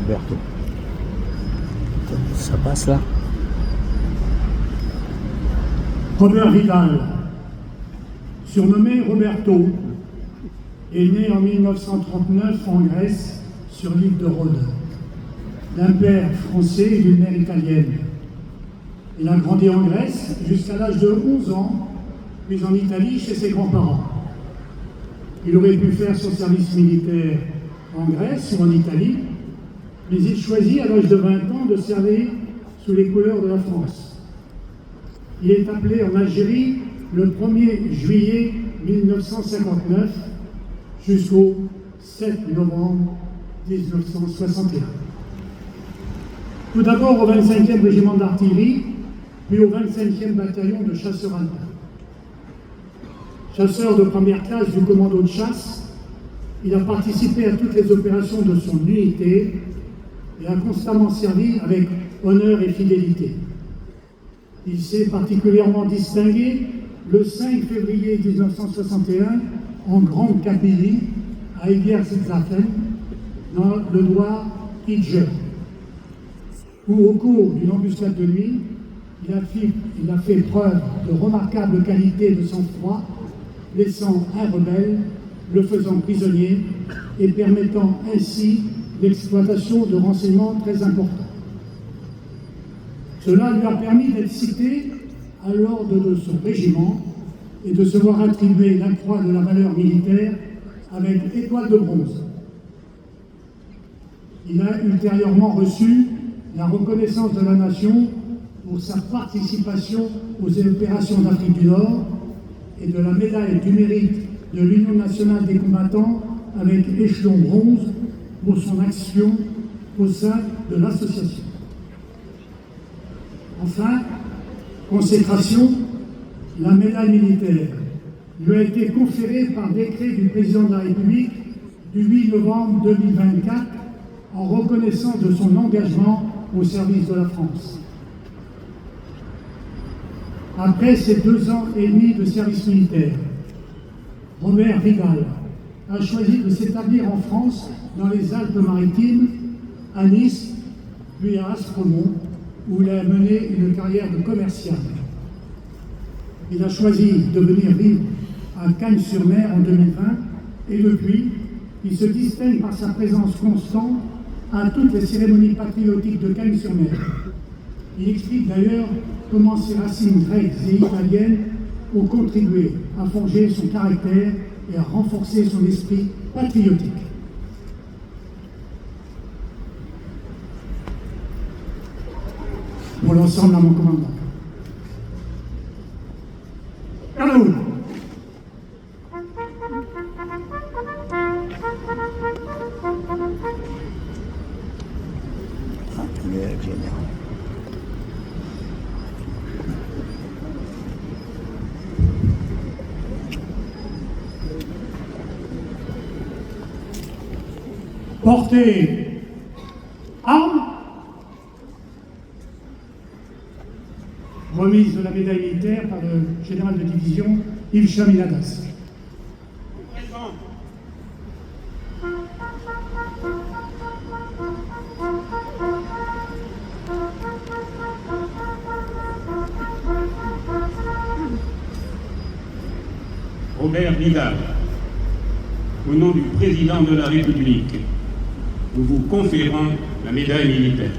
Roberto. Ça passe là? Robert Vidal, surnommé Roberto, est né en 1939 en Grèce, sur l'île de Rhodes, d'un père français et d'une mère italienne. Il a grandi en Grèce jusqu'à l'âge de 11 ans, puis en Italie chez ses grands-parents. Il aurait pu faire son service militaire en Grèce ou en Italie, mais il choisit à l'âge de 20 ans de servir sous les couleurs de la France. Il est appelé en Algérie le 1er juillet 1959 jusqu'au 7 novembre 1961. Tout d'abord au 25e régiment d'artillerie, puis au 25e bataillon de chasseurs alpins. Chasseur de première classe du commando de chasse, il a participé à toutes les opérations de son unité et a constamment servi avec honneur et fidélité. Il s'est particulièrement distingué le 5 février 1961 en Grande Kabylie, à Eger-Zafen, dans le Loir Idjer, où au cours d'une embuscade de nuit, il a fait preuve de remarquable qualité de sang-froid, laissant un rebelle, le faisant prisonnier et permettant ainsi l'exploitation de renseignements très importants. Cela lui a permis d'être cité à l'ordre de son régiment et de se voir attribuer la croix de la valeur militaire avec étoile de bronze. Il a ultérieurement reçu la reconnaissance de la nation pour sa participation aux opérations d'Afrique du Nord et de la médaille du mérite de l'Union nationale des combattants avec échelon bronze pour son action au sein de l'association. Enfin, consécration, la médaille militaire lui a été conférée par décret du président de la République du 8 novembre 2024 en reconnaissance de son engagement au service de la France. Après ses 2 ans et demi de service militaire, Robert Vidal a choisi de s'établir en France dans les Alpes-Maritimes, à Nice, puis à Aspremont, où il a mené une carrière de commercial. Il a choisi de venir vivre à Cagnes-sur-Mer en 2020 et depuis, il se distingue par sa présence constante à toutes les cérémonies patriotiques de Cagnes-sur-Mer. Il explique d'ailleurs comment ses racines grecques et italiennes ont contribué à forger son caractère et à renforcer son esprit patriotique. Pour l'ensemble à mon commandant. Cameroun. Portez armes. Remise de la médaille militaire par le général de division Yves Chamiladas. Robert Vidal, au nom du président de la République, nous vous conférons la médaille militaire.